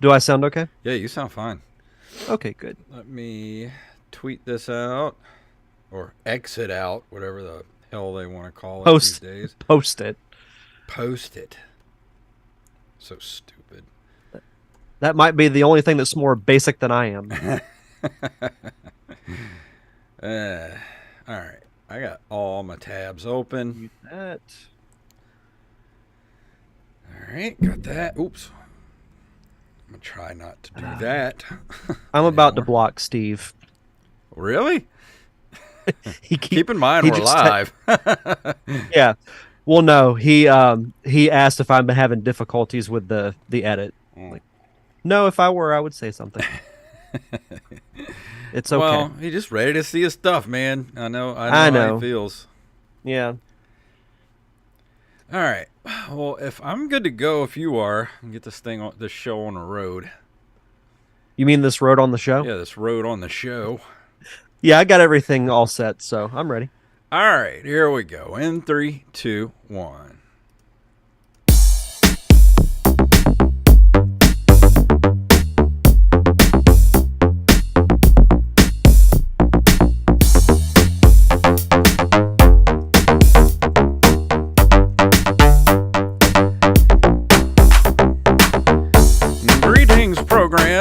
Do I sound okay? Yeah, you sound fine. Okay, good. Let me tweet this out or exit out, whatever the hell they want to call it these Post days. post it. Post it. So stupid. That might be the only thing that's more basic than I am. uh, all right. I got all my tabs open. Mute that. All right, got that. Oops. I'm going to try not to do that. I'm about to anymore. block Steve. Really? He Keep in mind he we're just live. yeah. Well, no, he asked if I've been having difficulties with the edit. Like, no, if I were, I would say something. It's okay. Well, he's just ready to see his stuff, man. I know I how he know. feels. Yeah. All right. Well, if I'm good to go, if you are, and get this show on the road. You mean this road on the show? Yeah, this road on the show. Yeah, I got everything all set, so I'm ready. All right, here we go. In 3, 2, 1.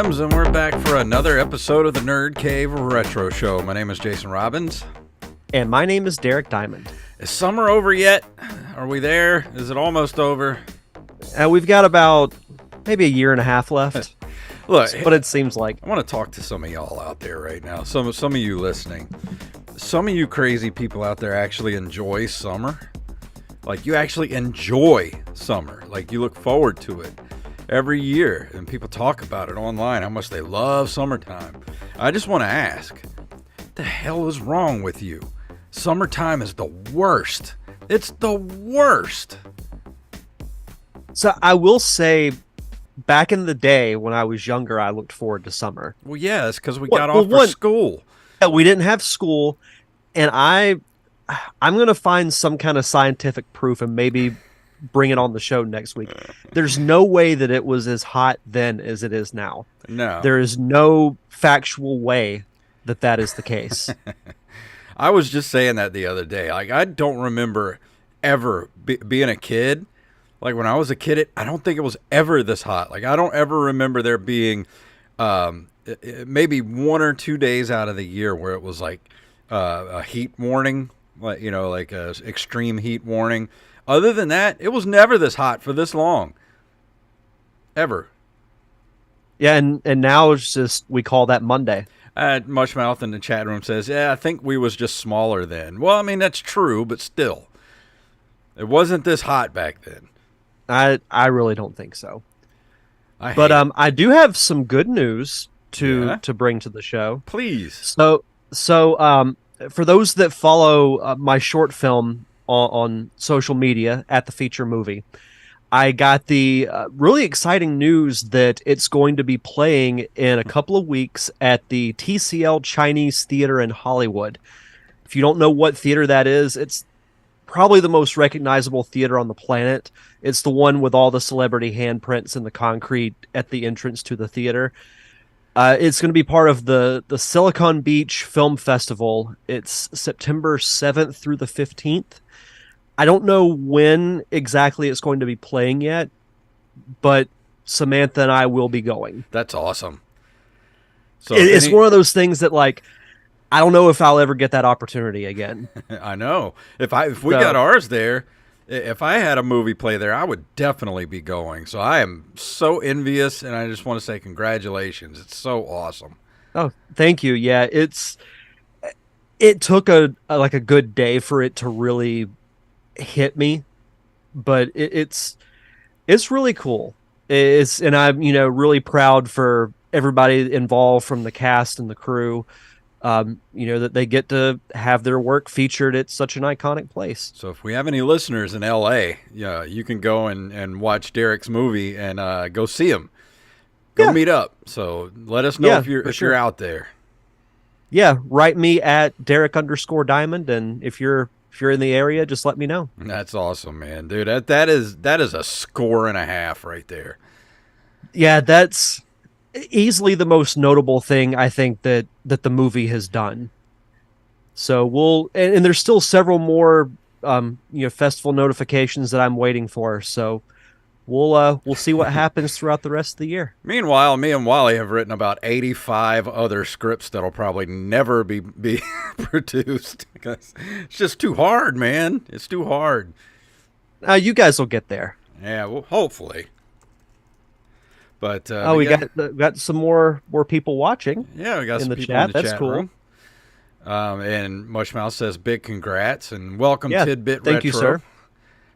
And we're back for another episode of the Nerd Cave Retro Show. My name is Jason Robbins. And my name is Derek Diamond. Is summer over yet? Are we there? Is it almost over? We've got about maybe a year and a half left. Look, what it seems like. I want to talk to some of y'all out there right now. Some of you listening. Some of you crazy people out there actually enjoy summer. Like, you actually enjoy summer. Like, you look forward to it every year, and people talk about it online, how much they love summertime. I just want to ask, what the hell is wrong with you? Summertime is the worst. It's the worst. So I will say, back in the day when I was younger, I looked forward to summer. Well, yeah, it's because we got off for school. Yeah, we didn't have school, and I'm going to find some kind of scientific proof and maybe bring it on the show next week. There's no way that it was as hot then as it is now. No. There is no factual way that is the case. I was just saying that the other day. Like, I don't remember ever being a kid. Like, when I was a kid, I don't think it was ever this hot. Like, I don't ever remember there being maybe 1 or 2 days out of the year where it was like a heat warning, like, you know, like a extreme heat warning. Other than that, it was never this hot for this long. Ever. Yeah, and now it's just, we call that Monday. Mushmouth in the chat room says, yeah, I think we was just smaller then. Well, I mean, that's true, but still. It wasn't this hot back then. I really don't think so. I do have some good news to bring to the show. Please. So for those that follow my short film on social media at the Feature Movie, I got the really exciting news that it's going to be playing in a couple of weeks at the TCL Chinese Theater in Hollywood. If you don't know what theater that is, it's probably the most recognizable theater on the planet. It's the one with all the celebrity handprints in the concrete at the entrance to the theater. It's going to be part of the Silicon Beach Film Festival. It's September 7th through the 15th. I don't know when exactly it's going to be playing yet, but Samantha and I will be going. That's awesome. So it's one of those things that, like, I don't know if I'll ever get that opportunity again. I know. If we got ours there, if I had a movie play there, I would definitely be going. So I am so envious, and I just want to say congratulations. It's so awesome. Oh, thank you. Yeah, it took a good day for it to really hit me, but it's really cool. And I'm really proud for everybody involved, from the cast and the crew. That they get to have their work featured at such an iconic place. So if we have any listeners in LA, yeah, you can go and watch Derek's movie and go see him. Go meet up. So let us know if you're out there. Yeah, write me at Derek_Diamond, and if you're in the area, just let me know. That's awesome, man, dude. That is a 1.5 scores right there. Yeah, that's easily the most notable thing I think that the movie has done. So and there's still several more festival notifications that I'm waiting for. So we'll see what happens throughout the rest of the year. Meanwhile, me and Wally have written about 85 other scripts that'll probably never be produced because it's just too hard, man. It's too hard. You guys will get there. Yeah, well, hopefully. But we got some more people watching. Yeah, we got in some the people chat. in the That's chat cool. room. And Mushmouth says big congrats and welcome Tidbit thank Retro. You, sir.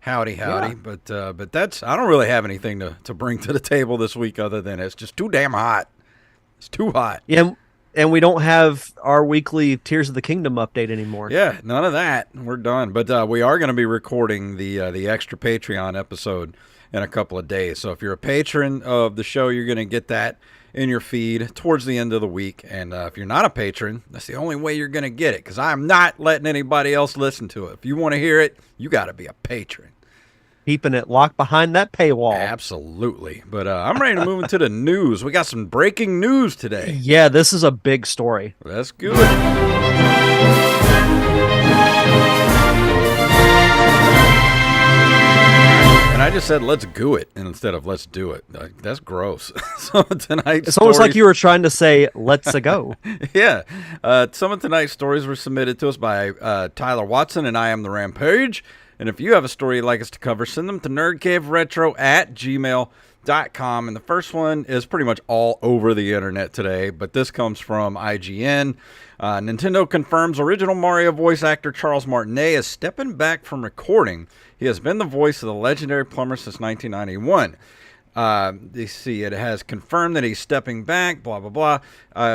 Howdy. Yeah. But that's, I don't really have anything to bring to the table this week other than it's just too damn hot. It's too hot. Yeah, and we don't have our weekly Tears of the Kingdom update anymore. Yeah, none of that. We're done. But we are going to be recording the extra Patreon episode in a couple of days. So if you're a patron of the show, you're going to get that in your feed towards the end of the week. And if you're not a patron, that's the only way you're going to get it, because I'm not letting anybody else listen to it. If you want to hear it, you got to be a patron. Keeping it locked behind that paywall. Absolutely. But I'm ready to move into the news. We got some breaking news today. Yeah, this is a big story. Let's do it. And I just said, let's goo it instead of let's do it. That's gross. So it's almost like you were trying to say, let's go. Yeah. Some of tonight's stories were submitted to us by Tyler Watson and I Am the Rampage. And if you have a story you'd like us to cover, send them to nerdcaveretro@gmail.com. And the first one is pretty much all over the internet today, but this comes from IGN. Nintendo confirms original Mario voice actor Charles Martinet is stepping back from recording. He has been the voice of the legendary plumber since 1991. You see, it has confirmed that he's stepping back, blah, blah, blah.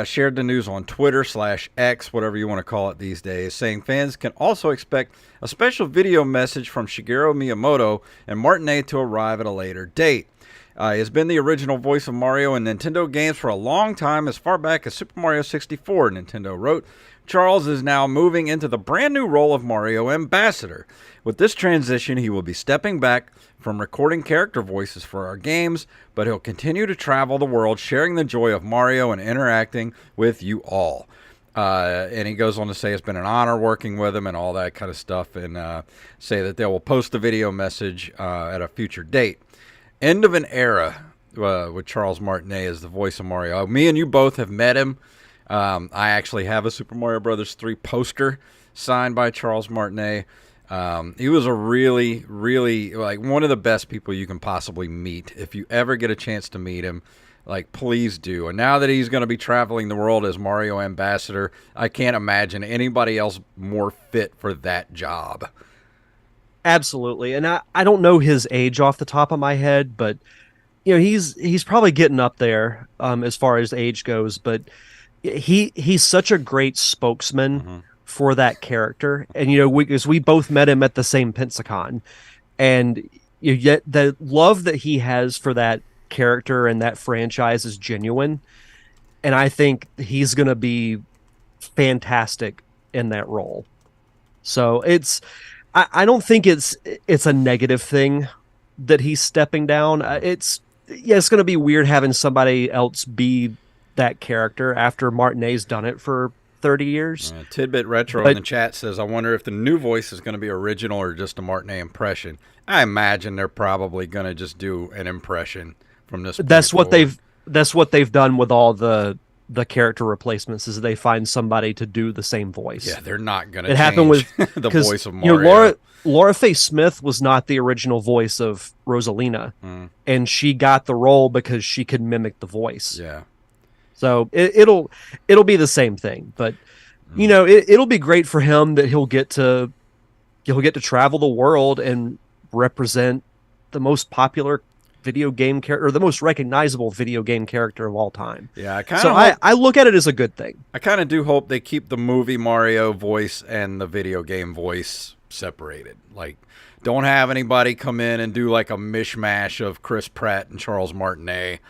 Shared the news on Twitter/X, whatever you want to call it these days, saying fans can also expect a special video message from Shigeru Miyamoto and Martinet to arrive at a later date. He has been the original voice of Mario in Nintendo games for a long time, as far back as Super Mario 64, Nintendo wrote. Charles is now moving into the brand new role of Mario Ambassador. With this transition, he will be stepping back from recording character voices for our games, but he'll continue to travel the world sharing the joy of Mario and interacting with you all. And he goes on to say it's been an honor working with him and all that kind of stuff, and say that they will post the video message at a future date. End of an era with Charles Martinet as the voice of Mario. Me and you both have met him. I actually have a Super Mario Bros. 3 poster signed by Charles Martinet. He was a really, really, like, one of the best people you can possibly meet. If you ever get a chance to meet him, like, please do. And now that he's going to be traveling the world as Mario Ambassador, I can't imagine anybody else more fit for that job. Absolutely. And I don't know his age off the top of my head, but he's probably getting up there as far as age goes, but he's such a great spokesman for that character. And because we both met him at the same Pensacon, and yet the love that he has for that character and that franchise is genuine, and I think he's going to be fantastic in that role. So I don't think it's a negative thing that he's stepping down. It's going to be weird having somebody else be that character after Martinet's done it for 30 years. Tidbit Retro in the chat says, I wonder if the new voice is going to be original or just a Martinet impression. I imagine they're probably going to just do an impression from this. That's what they've done with all the character replacements, is they find somebody to do the same voice. Yeah, they're not going to. It happened with the voice of Mario. Laura Faye Smith was not the original voice of Rosalina, and she got the role because she could mimic the voice. Yeah. So it'll be the same thing, but it'll be great for him that he'll get to travel the world and represent the most popular video game character, or the most recognizable video game character of all time. Yeah, I look at it as a good thing. I kind of do hope they keep the movie Mario voice and the video game voice separated. Like, don't have anybody come in and do like a mishmash of Chris Pratt and Charles Martinet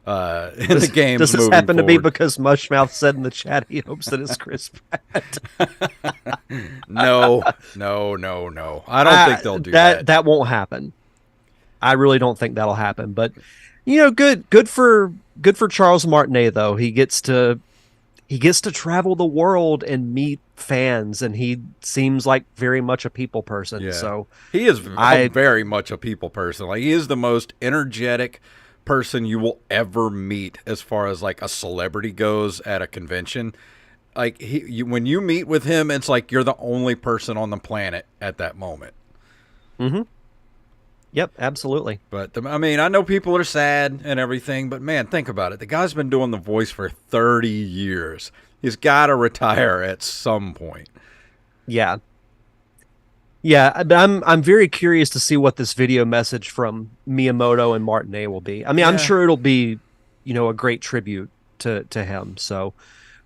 in the game. Does this happen to be because Mushmouth said in the chat he hopes that it's Chris Pratt? No. I don't think they'll do that. That won't happen. I really don't think that'll happen. But good for good for Charles Martinet though. He gets to travel the world and meet fans, and he seems like very much a people person. Yeah. So He is I very much a people person. Like, he is the most energetic person you will ever meet as far as like a celebrity goes at a convention. Like, when you meet with him, it's like you're the only person on the planet at that moment. mhm. Yep, absolutely. But I mean, I know people are sad and everything, but man, think about it. The guy's been doing the voice for 30 years. He's got to retire at some point. Yeah. Yeah, but I'm very curious to see what this video message from Miyamoto and Martinet will be. I mean, I'm Yeah. sure it'll be, a great tribute to him. So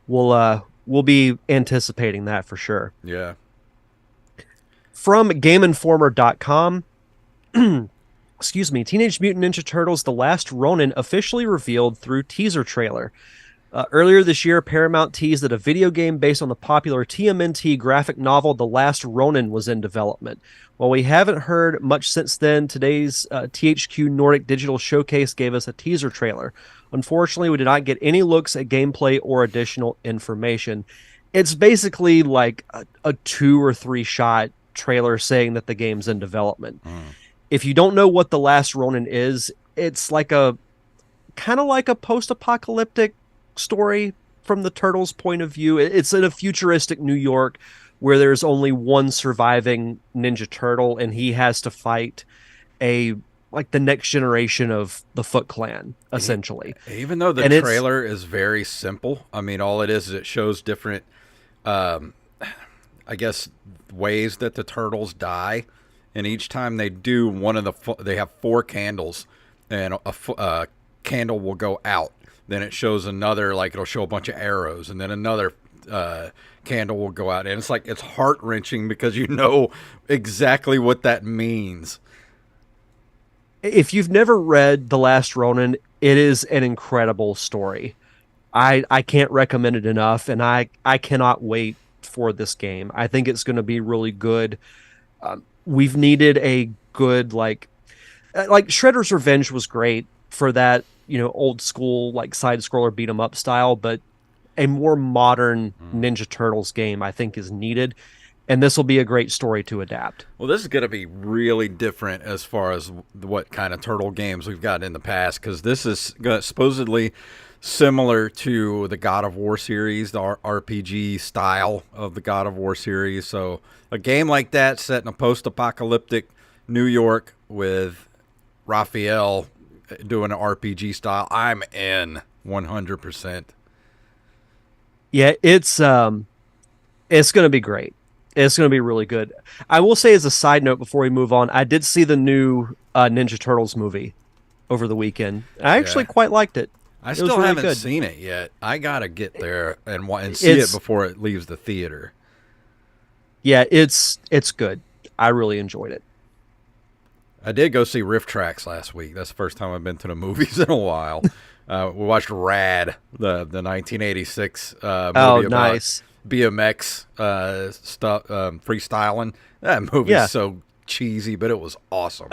we'll be anticipating that for sure. Yeah. From GameInformer.com, excuse me, Teenage Mutant Ninja Turtles: The Last Ronin officially revealed through teaser trailer. Earlier this year, Paramount teased that a video game based on the popular TMNT graphic novel The Last Ronin was in development. While we haven't heard much since then, today's THQ Nordic Digital Showcase gave us a teaser trailer. Unfortunately, we did not get any looks at gameplay or additional information. It's basically like a 2 or 3 shot trailer saying that the game's in development. If you don't know what The Last Ronin is, it's like a kind of like a post-apocalyptic story from the turtles' point of view. It's in a futuristic New York where there's only one surviving Ninja Turtle, and he has to fight a like the next generation of the Foot Clan, essentially. Even though the And it's trailer is very simple, I mean, all it is it shows different, um, I guess, ways that the turtles die, and each time they do one of they have 4 candles, and a candle will go out. Then it shows another, like it'll show a bunch of arrows, and then another candle will go out, and it's like it's heart wrenching because you know exactly what that means. if you've never read The Last Ronin, it is an incredible story. I can't recommend it enough, and I cannot wait for this game. I think it's going to be really good. We've needed a good like Shredder's Revenge was great for that, old school like side scroller beat 'em up style, but a more modern Ninja Turtles game I think is needed, and this will be a great story to adapt. Well, this is going to be really different as far as what kind of turtle games we've got in the past, because this is supposedly similar to the God of War series, the RPG style of the God of War series. So a game like that set in a post-apocalyptic New York with Raphael doing an RPG style, I'm in 100%. Yeah, it's going to be great. It's going to be really good. I will say, as a side note before we move on, I did see the new Ninja Turtles movie over the weekend. I actually Yeah. quite liked it. I It was still really haven't good. seen it yet. I gotta get there and see it before it leaves the theater. Yeah, it's good. I really enjoyed it. I did go see Riff Tracks last week. That's the first time I've been to the movies in a while. We watched Rad, the 1986 movie Oh, about nice. BMX stuff, freestyling. That movie's Yeah, so cheesy, but it was awesome.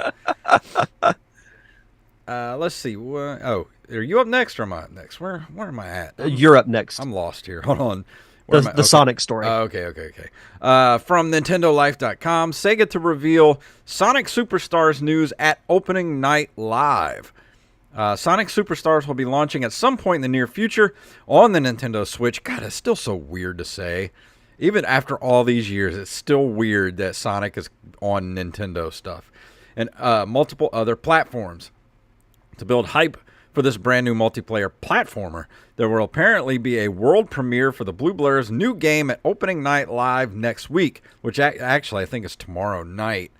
Let's see. Oh, are you up next or am I up next? Where am I at? you're up next. I'm lost here. Hold on. Where The am I? the Okay. Sonic story. Okay. From NintendoLife.com, Sega to reveal Sonic Superstars news at opening night live. Sonic Superstars will be launching at some point in the near future on the Nintendo Switch. God, it's still so weird to say. Even after all these years, it's still weird that Sonic is on Nintendo stuff. And multiple other platforms. To build hype for this brand new multiplayer platformer, there will apparently be a world premiere for the Blue Blur's new game at opening night live next week, which actually I think is tomorrow night.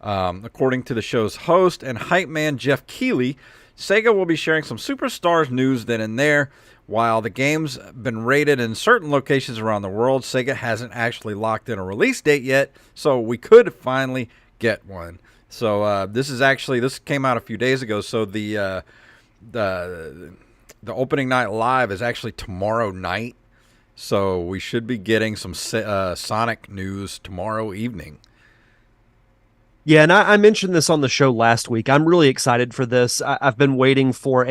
According to the show's host and hype man Jeff Keighley, Sega will be sharing some Superstars news then and there. While the game's been rated in certain locations around the world, Sega hasn't actually locked in a release date yet, so we could finally get one. So this came out a few days ago. So the opening night live is actually tomorrow night. So we should be getting some Sonic news tomorrow evening. Yeah, and I mentioned this on the show last week. I'm really excited for this. I've been waiting for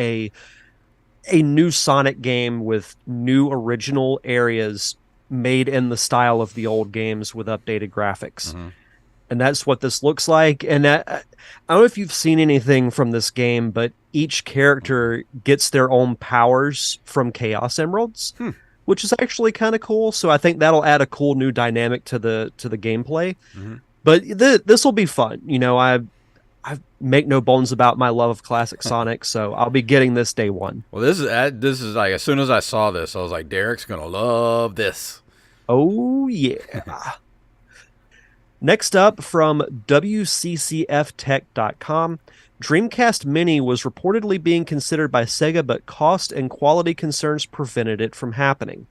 a new Sonic game with new original areas made in the style of the old games with updated graphics. Hmm. And that's what this looks like. And I don't know if you've seen anything from this game, but each character gets their own powers from Chaos Emeralds, Hmm. which is actually kind of cool. So I think that'll add a cool new dynamic to the gameplay. Hmm. But this will be fun. I make no bones about my love of classic Sonic, so I'll be getting this day one. Well, this is like as soon as I saw this, I was like, Derek's gonna love this. Oh yeah. Next up from WCCFtech.com, Dreamcast Mini was reportedly being considered by Sega, but cost and quality concerns prevented it from happening.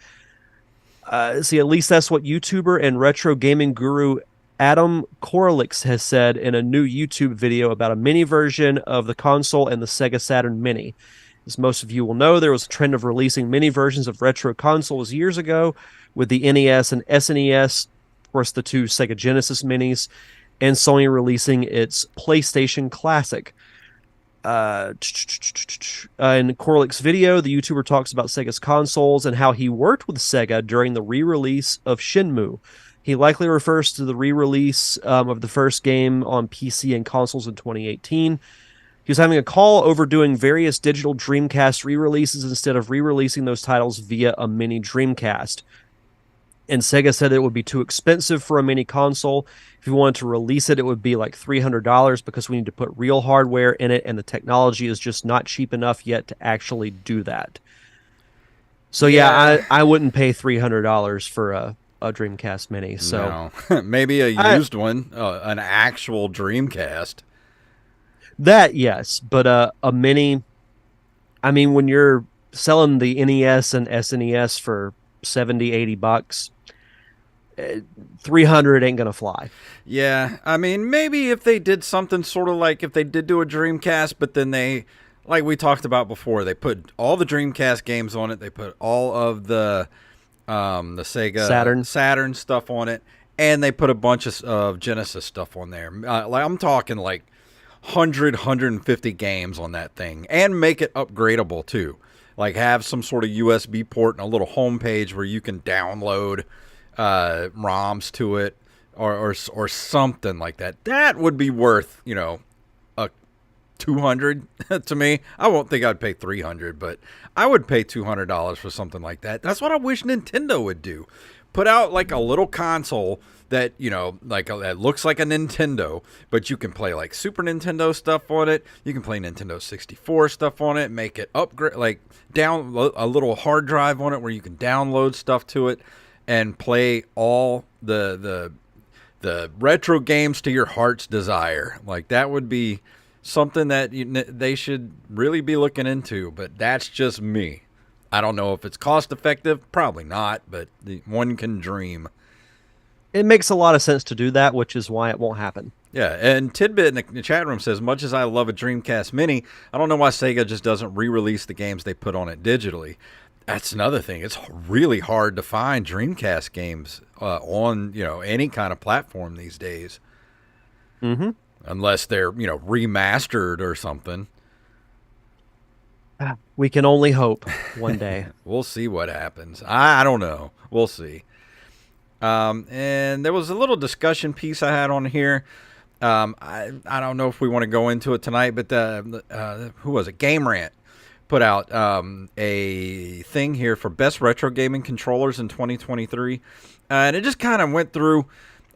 See, at least that's what YouTuber and retro gaming guru Adam Korelix has said in a new YouTube video about a mini version of the console and the Sega Saturn Mini. As most of you will know, there was a trend of releasing mini versions of retro consoles years ago with the NES and SNES, of course, the two Sega Genesis minis, and Sony releasing its PlayStation Classic. In Korlick's video, the YouTuber talks about Sega's consoles and how he worked with Sega during the re-release of Shenmue. He likely refers to the re-release of the first game on PC and consoles in 2018. He was having a call over doing various digital Dreamcast re-releases instead of re-releasing those titles via a mini Dreamcast. And Sega said it would be too expensive for a mini console. If we wanted to release it, it would be like $300 because we need to put real hardware in it, and the technology is just not cheap enough yet to actually do that. So Yeah. yeah, I wouldn't pay $300 for a Dreamcast Mini. So No, maybe a I, used one, an actual Dreamcast. that yes, but a Mini. I mean, when you're selling the NES and SNES for 70, $80, 300 ain't gonna fly. Yeah, I mean, maybe if they did something sort of like if they did do a Dreamcast, but then they, like we talked about before, they put all the Dreamcast games on it. They put all of the Sega Saturn stuff on it, and they put a bunch of Genesis stuff on there. Like I'm talking like 150 games on that thing, and make it upgradable too. Like have some sort of USB port and a little home page where you can download ROMs to it, or something like that. That would be worth, a 200 to me. I won't think I'd pay 300, but I would pay $200 for something like that. That's what I wish Nintendo would do. Put out like a little console that, that looks like a Nintendo, but you can play like Super Nintendo stuff on it. You can play Nintendo 64 stuff on it, make it upgrade, like down a little hard drive on it where you can download stuff to it and play all the retro games to your heart's desire. Like that would be something that they should really be looking into, but that's just me. I don't know if it's cost effective, probably not, but one can dream. It makes a lot of sense to do that, which is why it won't happen. Yeah, and Tidbit in the chat room says, much as I love a Dreamcast Mini, I don't know why Sega just doesn't re-release the games they put on it digitally. That's another thing. It's really hard to find Dreamcast games on any kind of platform these days, unless they're remastered or something. We can only hope one day. We'll see what happens. I don't know. We'll see. And there was a little discussion piece I had on here. I don't know if we want to go into it tonight, but who was it? Game Rant put out a thing here for best retro gaming controllers in 2023. And it just kind of went through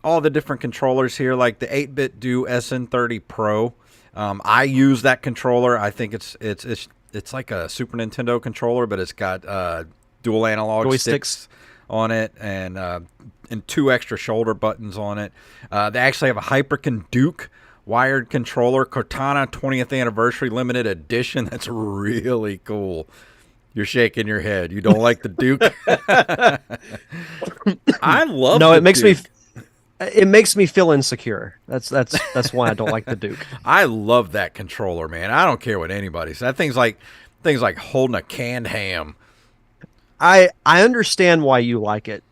all the different controllers here, like the 8-bit Do SN30 Pro. I use that controller. I think it's like a Super Nintendo controller, but it's got dual analog sticks on it and 2 extra shoulder buttons on it. They actually have a Hyperkin Duke wired controller, Cortana 20th Anniversary Limited Edition. That's really cool. You're shaking your head. You don't like the Duke? I love. No, the it makes Duke. it makes me feel insecure. That's why I don't like the Duke. I love that controller, man. I don't care what anybody says. That thing's like holding a canned ham. I understand why you like it,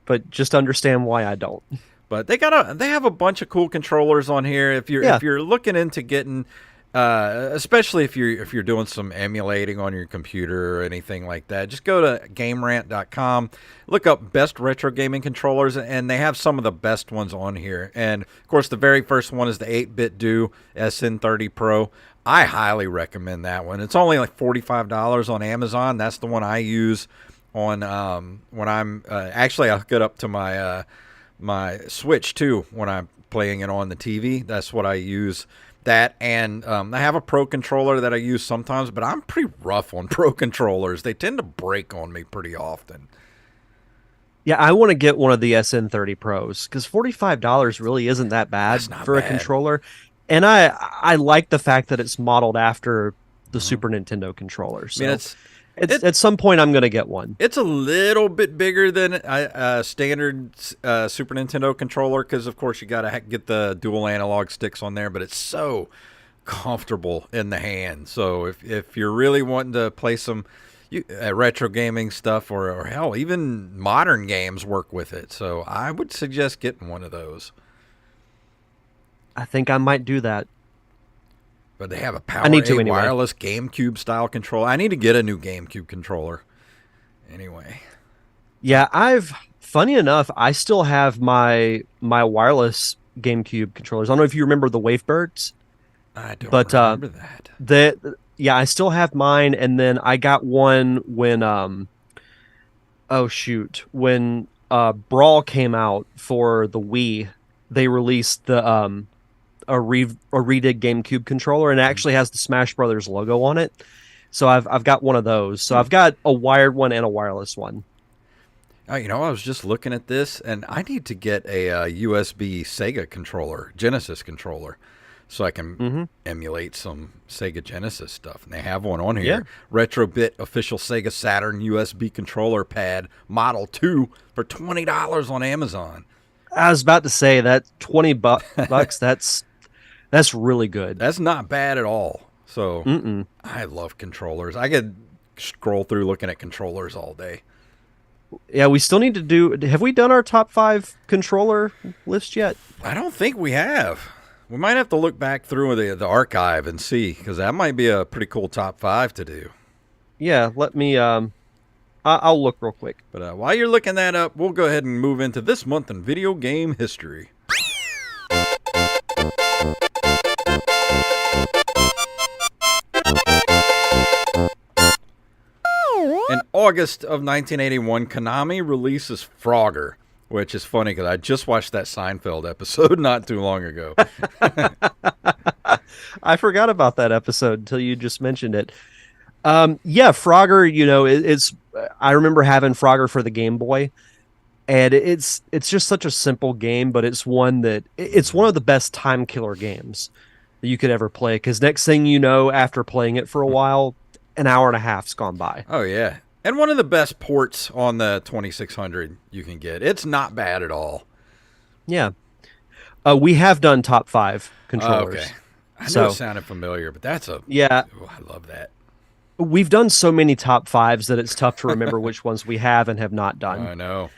but just understand why I don't. But they have a bunch of cool controllers on here. If you're looking into getting Especially if you're doing some emulating on your computer or anything like that. Just go to GameRant.com, look up best retro gaming controllers, and they have some of the best ones on here. And of course, the very first one is the 8-bit Do SN30 Pro. I highly recommend that one. It's only like $45 on Amazon. That's the one I use on when I'm actually I hook it up to my my Switch too when I'm playing it on the TV. That's what I use. That and I have a Pro controller that I use sometimes, but I'm pretty rough on Pro controllers. They tend to break on me pretty often. Yeah, I want to get one of the SN30 Pros because $45 really isn't that bad That's not for a bad. controller. And I like the fact that it's modeled after the Super Nintendo controller. I mean, So it's at some point I'm going to get one. it's a little bit bigger than a standard Super Nintendo controller because, of course, you got to get the dual analog sticks on there, but it's so comfortable in the hand. So if you're really wanting to play some retro gaming stuff or hell, even modern games work with it. So I would suggest getting one of those. I think I might do that. But they have a I need to Power A anyway. wireless GameCube style controller. I need to get a new GameCube controller. Anyway, Yeah, funny enough, I still have my wireless GameCube controllers. I don't know if you remember the Wavebirds, I don't but remember that. yeah, I still have mine, and then I got one when oh shoot, when Brawl came out for the Wii, they released the a redid GameCube controller, and it actually has the Smash Brothers logo on it. So I've got one of those. So I've got a wired one and a wireless one. I was just looking at this, and I need to get a USB Sega controller, Genesis controller, so I can Hmm. emulate some Sega Genesis stuff. And they have one on Yeah. here. Retrobit official Sega Saturn USB controller pad Model 2 for $20 on Amazon. I was about to say that 20 bucks. That's really good. That's not bad at all. So Mm-mm. I love controllers. I could scroll through looking at controllers all day. Yeah, we still need to do. Have we done our top 5 controller list yet? I don't think we have. We might have to look back through the archive and see, because that might be a pretty cool top 5 to do. Yeah, let me. I'll look real quick. But while you're looking that up, we'll go ahead and move into this month in video game history. In August of 1981, Konami releases Frogger, which is funny because I just watched that Seinfeld episode not too long ago. I forgot about that episode until you just mentioned it. Yeah, Frogger. It's. I remember having Frogger for the Game Boy, and it's just such a simple game, but it's one of the best time killer games that you could ever play. Because next thing you know, after playing it for a while, an hour and a half's gone by. Oh, yeah. And one of the best ports on the 2600 you can get. It's not bad at all. Yeah, we have done top 5 controllers. Okay. I know So it sounded familiar, but yeah, I love that. we've done so many top 5s that it's tough to remember which ones we have and have not done. I know.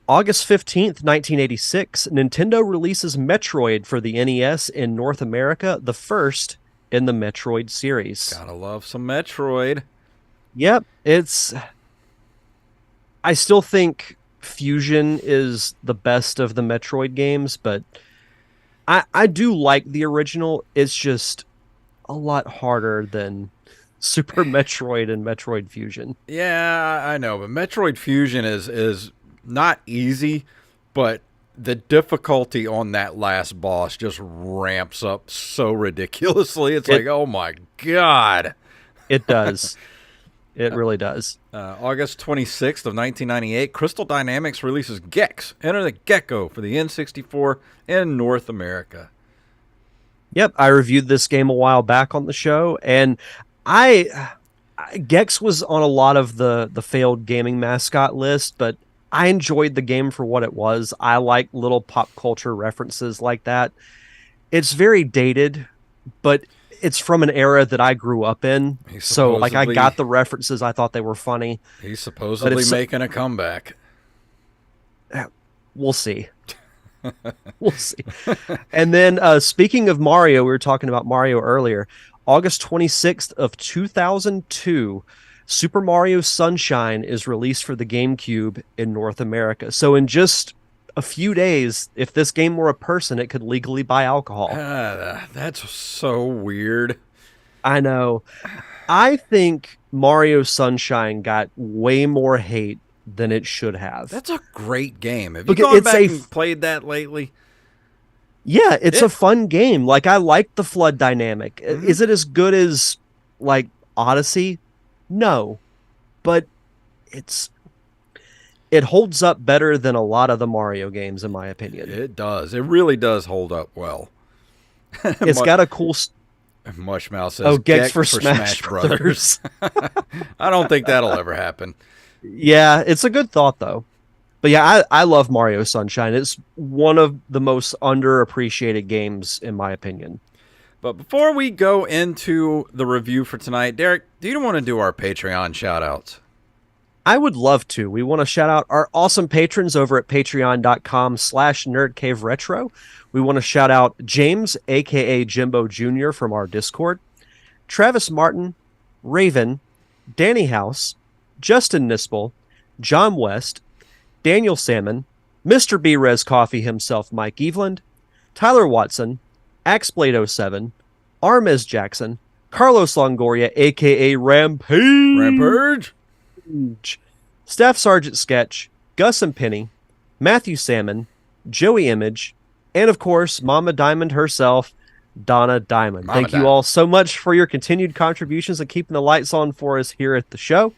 August 15th, 1986, Nintendo releases Metroid for the NES in North America, the first in the Metroid series. Gotta love some Metroid. Yep, I still think Fusion is the best of the Metroid games, but I do like the original. It's just a lot harder than Super Metroid and Metroid Fusion. Yeah, I know, but Metroid Fusion is not easy, but the difficulty on that last boss just ramps up so ridiculously. It's like, oh my God. It does. It really does. August 26th of 1998, Crystal Dynamics releases Gex, Enter the Gecko for the N64 in North America. Yep, I reviewed this game a while back on the show, and Gex was on a lot of the failed gaming mascot list, but I enjoyed the game for what it was. I like little pop culture references like that. It's very dated, but it's from an era that I grew up in. So like I got the references. I thought they were funny. He's supposedly making a comeback. We'll see. We'll see. And then speaking of Mario, we were talking about Mario earlier. August 26th of 2002, Super Mario Sunshine is released for the GameCube in North America. So in just a few days, if this game were a person, it could legally buy alcohol. That's so weird. I know. I think Mario Sunshine got way more hate than it should have. That's a great game. Have you Because gone back and played that lately? yeah, it's Yeah. a fun game. Like I like the flood dynamic. Is it as good as like Odyssey? No, but it's it holds up better than a lot of the Mario games in my opinion. It does. It really does hold up well. It's got a cool Mushmouth says, oh, Gex Gex for for Smash Smash Brothers. Brothers. I don't think that'll ever happen. Yeah, it's a good thought though. But yeah, I love Mario Sunshine. It's one of the most underappreciated games in my opinion. But before we go into the review for tonight, Derek, do you want to do our Patreon shout outs? I would love to. We want to shout out our awesome patrons over at patreon.com/nerdcaveretro. We want to shout out James, aka Jimbo Jr. from our Discord, Travis Martin, Raven, Danny House, Justin Nispel, John West, Daniel Salmon, Mr. B Res Coffee himself, Mike Eveland, Tyler Watson, Axeblade07, Armez Jackson, Carlos Longoria, aka Rampage, Staff Sergeant Sketch, Gus and Penny, Matthew Salmon, Joey Image, and of course, Mama Diamond herself, Donna Diamond. Thank you all so much for your continued contributions and keeping the lights on for us here at the show.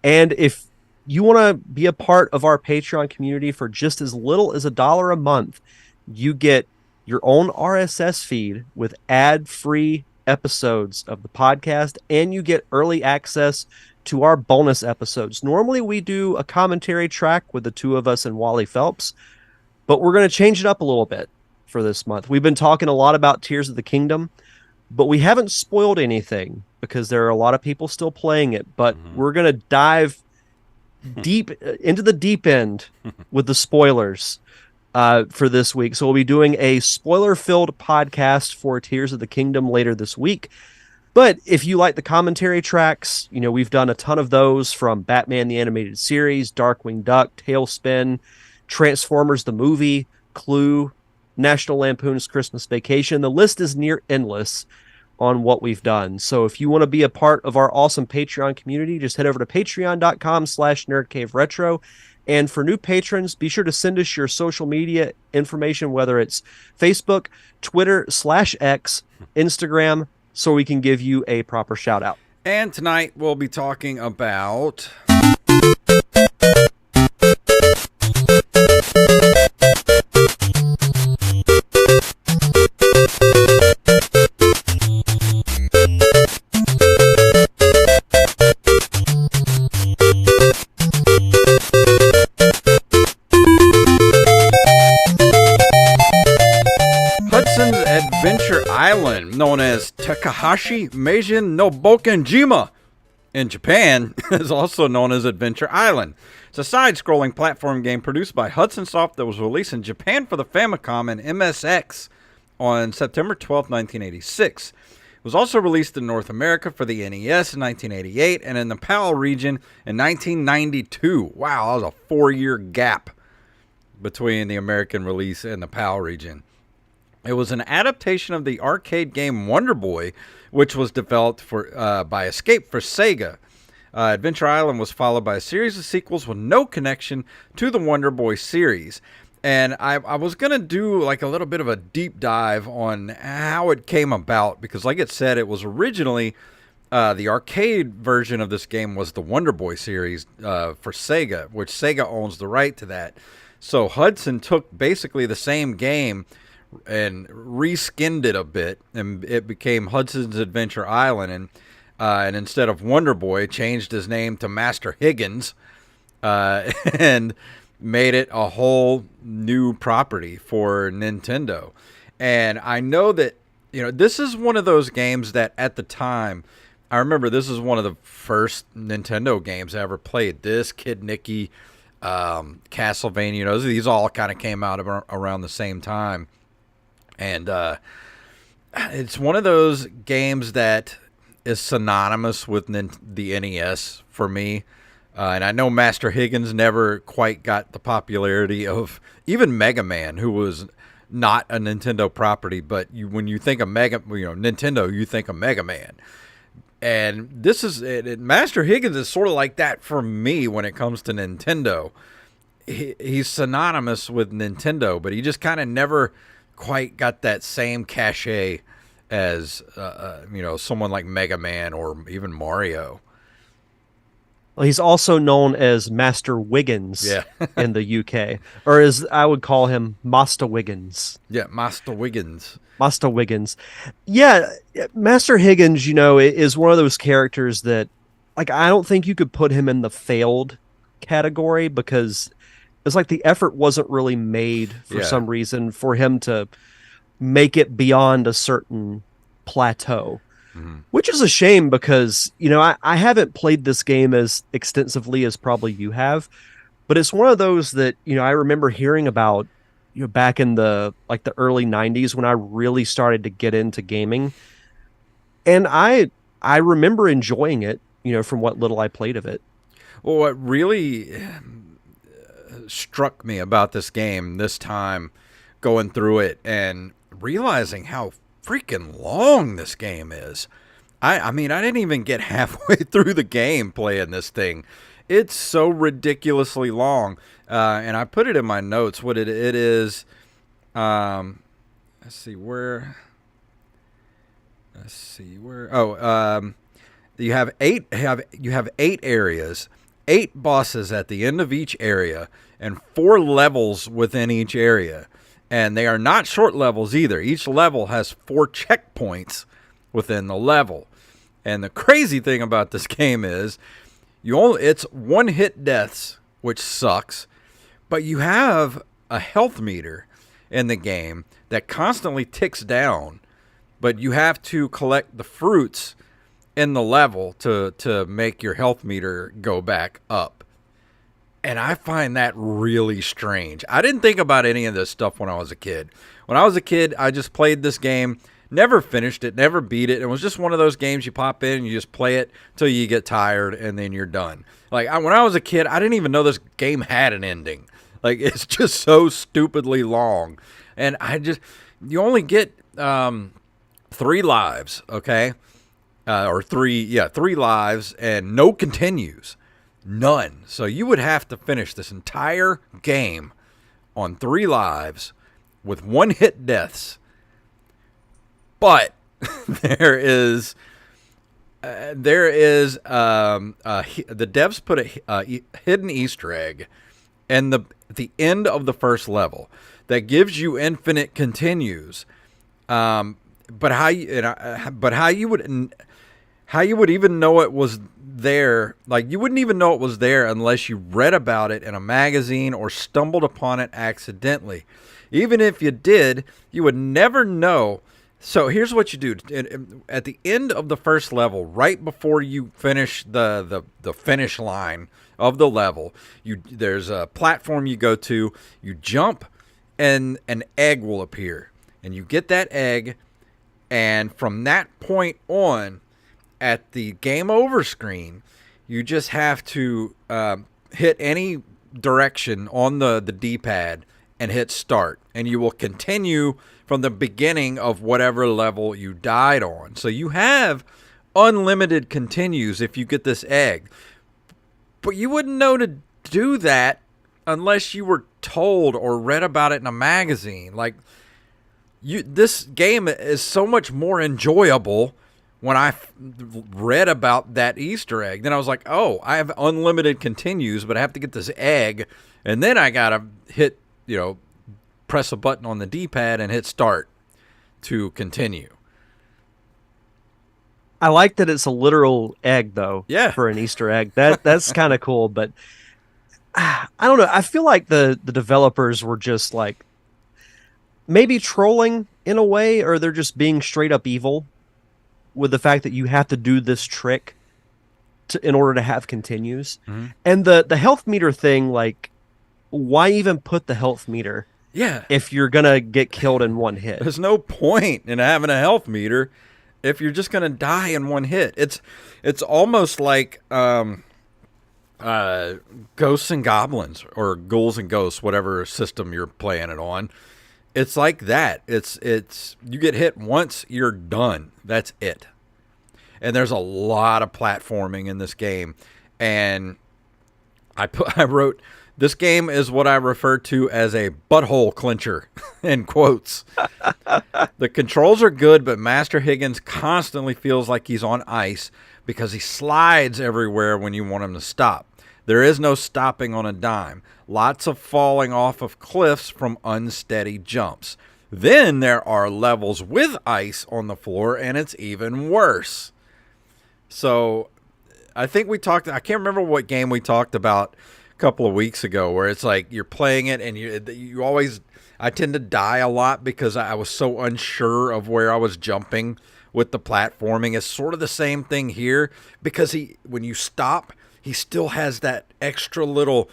And if you want to be a part of our Patreon community for just as little as $1 a month, you get your own RSS feed with ad-free episodes of the podcast, and you get early access to our bonus episodes. Normally we do a commentary track with the two of us and Wally Phelps, but we're going to change it up a little bit for this month. We've been talking a lot about Tears of the Kingdom, but we haven't spoiled anything because there are a lot of people still playing it, but we're going to dive deep into the deep end with the spoilers for this week. So we'll be doing a spoiler-filled podcast for Tears of the Kingdom later this week. But if you like the commentary tracks, you know, we've done a ton of those from Batman the Animated Series, Darkwing Duck, Tailspin, Transformers the Movie, Clue, National Lampoon's Christmas Vacation. The list is near endless on what we've done. So if you want to be a part of our awesome Patreon community, just head over to patreon.com/nerdcaveretro. And for new patrons, be sure to send us your social media information, whether it's Facebook, Twitter/X, Instagram, so we can give you a proper shout out. And tonight we'll be talking about Hudson's Adventure Island, known as Takahashi Meijin no Bokenjima in Japan, is also known as Adventure Island. It's a side-scrolling platform game produced by Hudson Soft that was released in Japan for the Famicom and MSX on September 12, 1986. It was also released in North America for the NES in 1988 and in the PAL region in 1992. Wow, that was a 4-year gap between the American release and the PAL region. It was an adaptation of the arcade game Wonder Boy, which was developed by Escape for Sega. Adventure Island was followed by a series of sequels with no connection to the Wonder Boy series. And I was going to do like a little bit of a deep dive on how it came about, because like it said, it was originally the arcade version of this game was the Wonder Boy series for Sega, which Sega owns the right to that. So Hudson took basically the same game and reskinned it a bit, and it became Hudson's Adventure Island, and instead of Wonder Boy, changed his name to Master Higgins, and made it a whole new property for Nintendo. And I know that, you know, this is one of those games that at the time, I remember this is one of the first Nintendo games I ever played. This, Kid Nicky, Castlevania. These all kind of came out around the same time, and it's one of those games that is synonymous with the NES for me. And I know Master Higgins never quite got the popularity of even Mega Man, who was not a Nintendo property. But when you think of Nintendo, you think of Mega Man. And this is Master Higgins is sort of like that for me when it comes to Nintendo. He's synonymous with Nintendo, but he just kind of never quite got that same cachet as someone like Mega Man or even Mario. Well, he's also known as Master Wiggins Yeah. in the UK, or as I would call him, Master Wiggins. Yeah, Master Wiggins. Master Wiggins. Yeah, Master Higgins, is one of those characters that, like, I don't think you could put him in the failed category because it's like the effort wasn't really made for some reason for him to make it beyond a certain plateau. Which is a shame because, I haven't played this game as extensively as probably you have, but it's one of those that, I remember hearing about, back in the early 90s when I really started to get into gaming. And I remember enjoying it, from what little I played of it. Well, what really struck me about this game this time, going through it and realizing how freaking long this game is. I mean, I didn't even get halfway through the game playing this thing. It's so ridiculously long. And I put it in my notes what it is. Let's see where. Oh, you have eight areas, 8 bosses at the end of each area, and 4 levels within each area. And they are not short levels either. Each level has 4 checkpoints within the level. And the crazy thing about this game is it's one-hit deaths, which sucks, but you have a health meter in the game that constantly ticks down, but you have to collect the fruits in the level to make your health meter go back up. And I find that really strange. I didn't think about any of this stuff when I was a kid. When I was a kid, I just played this game, never finished it, never beat it. It was just one of those games you pop in and you just play it till you get tired and then you're done. Like, when I was a kid, I didn't even know this game had an ending. Like, it's just so stupidly long. And you only get 3 lives, okay? Or 3 lives and no continues. None. So you would have to finish this entire game on 3 lives with 1-hit deaths. But there is the devs put a hidden Easter egg in the end of the first level that gives you infinite continues. But how you would even know it was there, like, you wouldn't even know it was there unless you read about it in a magazine or stumbled upon it accidentally. Even if you did, you would never know. So here's what you do. At the end of the first level, right before you finish the finish line of the level, there's a platform you go to, you jump, and an egg will appear. And you get that egg, and from that point on, at the game over screen, you just have to hit any direction on the D-pad and hit start. And you will continue from the beginning of whatever level you died on. So you have unlimited continues if you get this egg. But you wouldn't know to do that unless you were told or read about it in a magazine. Like, this game is so much more enjoyable when I read about that Easter egg. Then I was like, oh, I have unlimited continues, but I have to get this egg, and then I gotta hit, press a button on the D-pad and hit start to continue. I like that it's a literal egg, though. Yeah. For an Easter egg. That's kind of cool, but I don't know. I feel like the developers were just like maybe trolling in a way, or they're just being straight up evil with the fact that you have to do this trick in order to have continues. Mm-hmm. And the health meter thing, like, why even put the health meter Yeah, if you're gonna get killed in one hit? there's no point in having a health meter if you're just gonna die in one hit. It's almost like ghosts and goblins or ghouls and ghosts, whatever system you're playing it on. It's like that. It's you get hit once, you're done. That's it. And there's a lot of platforming in this game. And I wrote, this game is what I refer to as a butthole clincher, in quotes. The controls are good, but Master Higgins constantly feels like he's on ice because he slides everywhere when you want him to stop. There is no stopping on a dime. Lots of falling off of cliffs from unsteady jumps. Then there are levels with ice on the floor, and it's even worse. So I think I can't remember what game we talked about a couple of weeks ago, where it's like you're playing it and you always, I tend to die a lot because I was so unsure of where I was jumping with the platforming. It's sort of the same thing here because when you stop, he still has that extra little,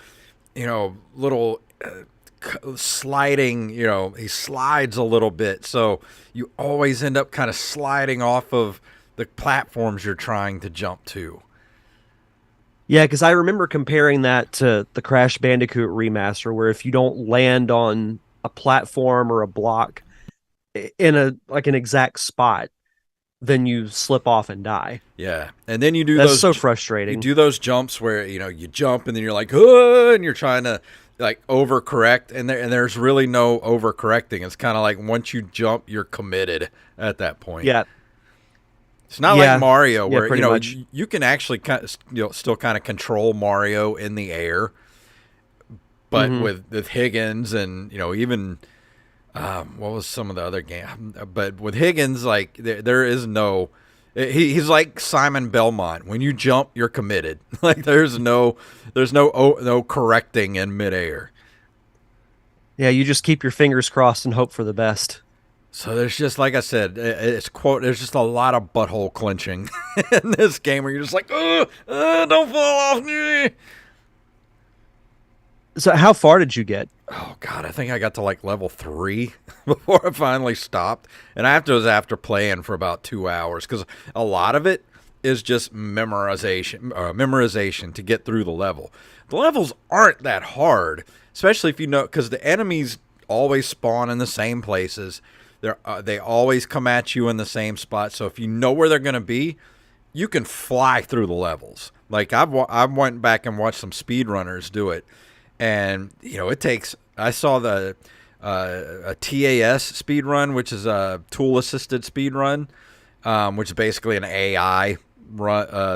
little sliding, he slides a little bit. So you always end up kind of sliding off of the platforms you're trying to jump to. Yeah, because I remember comparing that to the Crash Bandicoot remaster, where if you don't land on a platform or a block in a like an exact spot, then you slip off and die. Yeah, and then you do That's those. so You frustrating. do those jumps where you jump and then you're like, oh, and you're trying to like overcorrect, and there's really no overcorrecting. It's kind of like once you jump, you're committed at that point. Yeah, It's not like yeah, Mario yeah, where pretty much. you can actually kind of, still kind of control Mario in the air, but Hmm. with Higgins and even what was some of the other game? But with Higgins, like there is no. He's like Simon Belmont. When you jump, you're committed. Like no correcting in midair. Yeah, you just keep your fingers crossed and hope for the best. So there's just, like I said, there's just a lot of butthole clenching in this game where you're just like, don't fall off. So, how far did you get? Oh God, I think I got to like level 3 before I finally stopped, and after playing for about 2 hours because a lot of it is just memorization to get through the level. The levels aren't that hard, especially if you know, because the enemies always spawn in the same places. They always come at you in the same spot. So if you know where they're going to be, you can fly through the levels. Like I went back and watched some speedrunners do it, and it takes. I saw a TAS speed run, which is a tool assisted speed run, which is basically an AI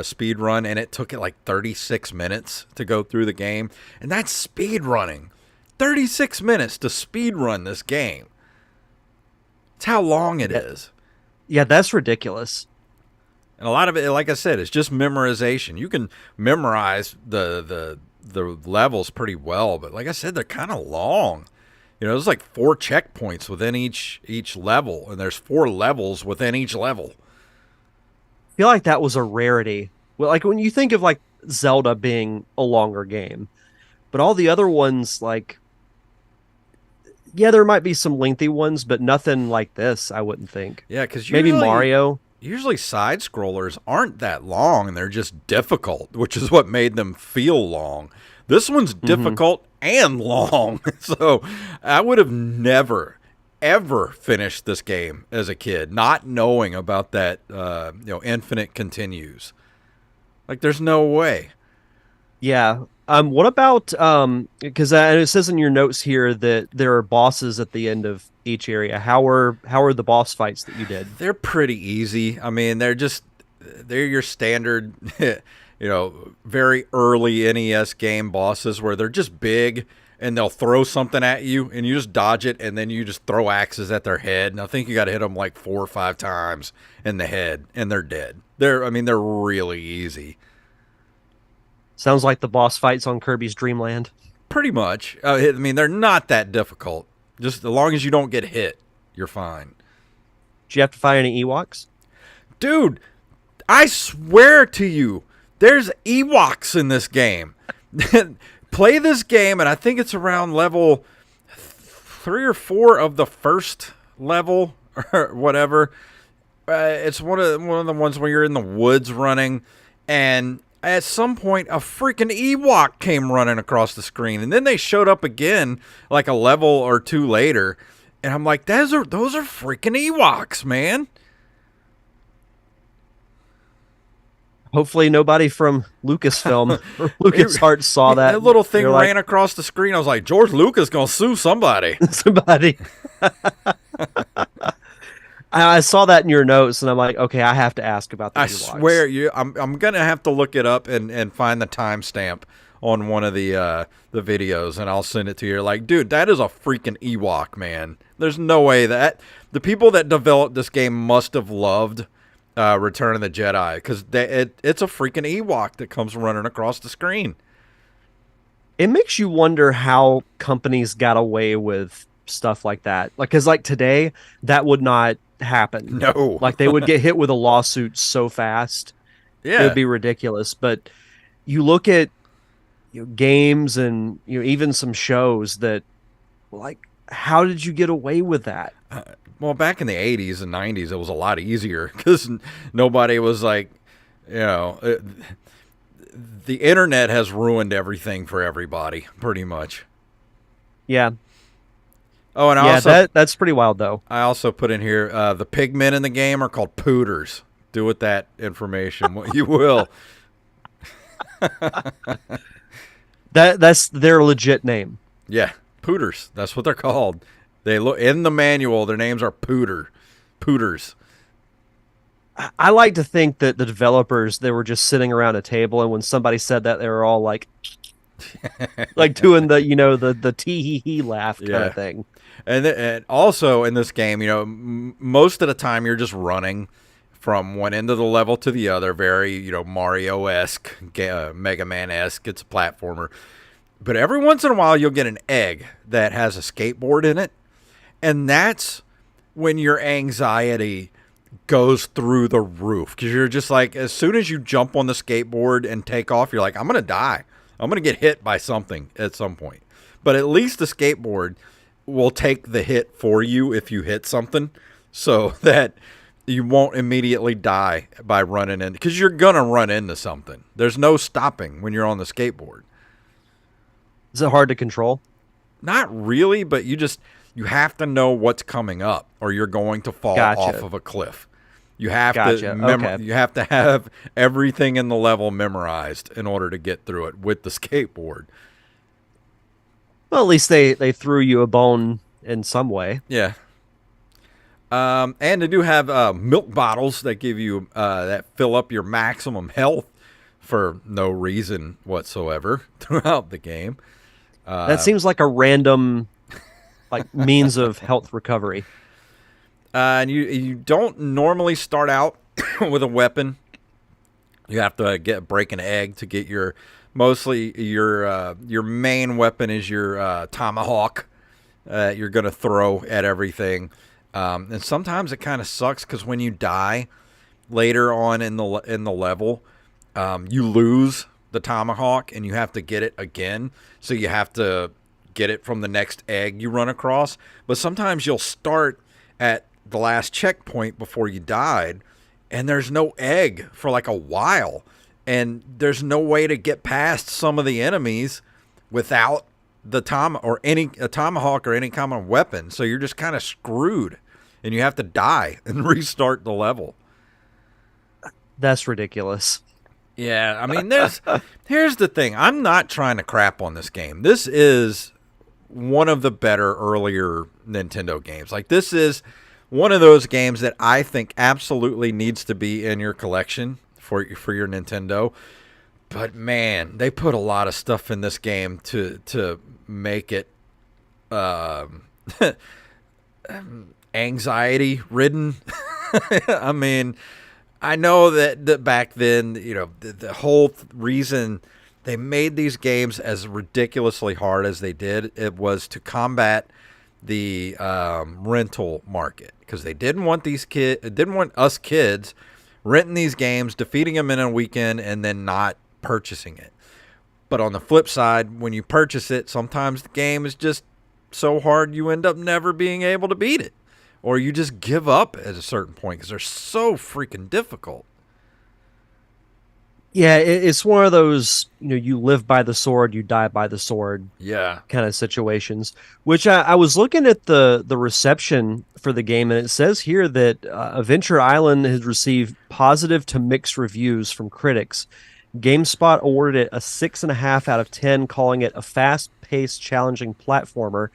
speed run, and it took it like 36 minutes to go through the game, and that's speed running. 36 minutes to speed run this game. It's how long it Yeah, is. yeah, that's ridiculous. And a lot of it, like I said, is just memorization. You can memorize the levels pretty well, but like I said, they're kind of long. There's like 4 checkpoints within each level, and there's 4 levels within each level. I feel like that was a rarity. Well, like when you think of like Zelda being a longer game, but all the other ones, like, yeah, there might be some lengthy ones, but nothing like this, I wouldn't think. Yeah, because Maybe usually Mario. usually side scrollers aren't that long, and they're just difficult, which is what made them feel long. This one's Hmm. difficult and long, so I would have never ever finished this game as a kid, not knowing about that. Infinite continues. Like, there's no way. Yeah. What about because it says in your notes here that there are bosses at the end of each area. How are the boss fights that you did? They're pretty easy. I mean, they're your standard, very early NES game bosses where they're just big and they'll throw something at you and you just dodge it and then you just throw axes at their head. And I think you got to hit them like 4 or 5 times in the head and they're dead. They're really easy. Sounds like the boss fights on Kirby's Dream Land. Pretty much. They're not that difficult. Just as long as you don't get hit, you're fine. Did you have to fight any Ewoks? Dude, I swear to you, there's Ewoks in this game. play this game, and I think it's around level 3 or 4 of the first level or whatever. It's one of the ones where you're in the woods running, and at some point a freaking Ewok came running across the screen, and then they showed up again like a level or two later, and I'm like, those are freaking Ewoks, man. Hopefully, nobody from Lucasfilm or LucasArts saw that. That little thing They're ran across the screen. I was like, George Lucas gonna sue somebody. somebody. I saw that in your notes, and I'm like, okay, I have to ask about the I Ewoks. swear you, I'm gonna have to look it up and find the timestamp on one of the videos, and I'll send it to you. Like, dude, that is a freaking Ewok, man. There's no way that the people that developed this game must have loved Return of the Jedi, because it's a freaking Ewok that comes running across the screen. It makes you wonder how companies got away with stuff like that. Like, because like today, that would not happen. No. Like they would get hit with a lawsuit so fast. It would Yeah. be ridiculous. But you look at games and even some shows that, like, how did you get away with that? Well, back in the 80s and 90s, it was a lot easier because nobody was like, the internet has ruined everything for everybody, pretty much. Yeah. Oh, and That's pretty wild, though. I also put in here the pigmen in the game are called pooters. Do with that information what you will. That's their legit name. Yeah, pooters. That's what they're called. They look in the manual. Their names are pooters. I like to think that the developers, they were just sitting around a table, and when somebody said that, they were all like, like doing the the tee hee hee laugh kind of thing. And also in this game, most of the time you're just running from one end of the level to the other, very Mario-esque, Mega Man-esque. It's a platformer. But every once in a while you'll get an egg that has a skateboard in it, and that's when your anxiety goes through the roof, because you're just like, as soon as you jump on the skateboard and take off, you're like, I'm gonna die. I'm gonna get hit by something at some point. But at least the skateboard will take the hit for you if you hit something, so that you won't immediately die by running in, because you're gonna run into something. There's no stopping when you're on the skateboard. Is it hard to control? Not really, but you have to know what's coming up, or you're going to fall off of a cliff. You have to you have to have everything in the level memorized in order to get through it with the skateboard. Well, at least they threw you a bone in some way. Yeah. And they do have milk bottles that give you that fill up your maximum health for no reason whatsoever throughout the game. That seems like a random means of health recovery. And you don't normally start out with a weapon. You have to break an egg to get your main weapon is your tomahawk. You're gonna throw at everything, and sometimes it kind of sucks because when you die later on in the level, you lose the tomahawk and you have to get it again. So you have to get it from the next egg you run across. But sometimes you'll start at the last checkpoint before you died, and there's no egg for like a while, and there's no way to get past some of the enemies without the tomahawk or any common weapon. So you're just kind of screwed, and you have to die and restart the level. That's ridiculous. Yeah, I mean, here's the thing. I'm not trying to crap on this game. This is one of the better earlier Nintendo games. Like, this is one of those games that I think absolutely needs to be in your collection for your Nintendo. But man, they put a lot of stuff in this game to make it anxiety ridden. I mean, I know that back then, the whole reason they made these games as ridiculously hard as they did, it was to combat the rental market, because they didn't want us kids renting these games, defeating them in a weekend, and then not purchasing it. But on the flip side, when you purchase it, sometimes the game is just so hard you end up never being able to beat it. Or you just give up at a certain point because they're so freaking difficult. Yeah, it's one of those, you live by the sword, you die by the sword Yeah. kind of situations. Which I was looking at the reception for the game, and it says here that Adventure Island has received positive to mixed reviews from critics. GameSpot awarded it a 6.5 out of 10, calling it a fast-paced, challenging platformer,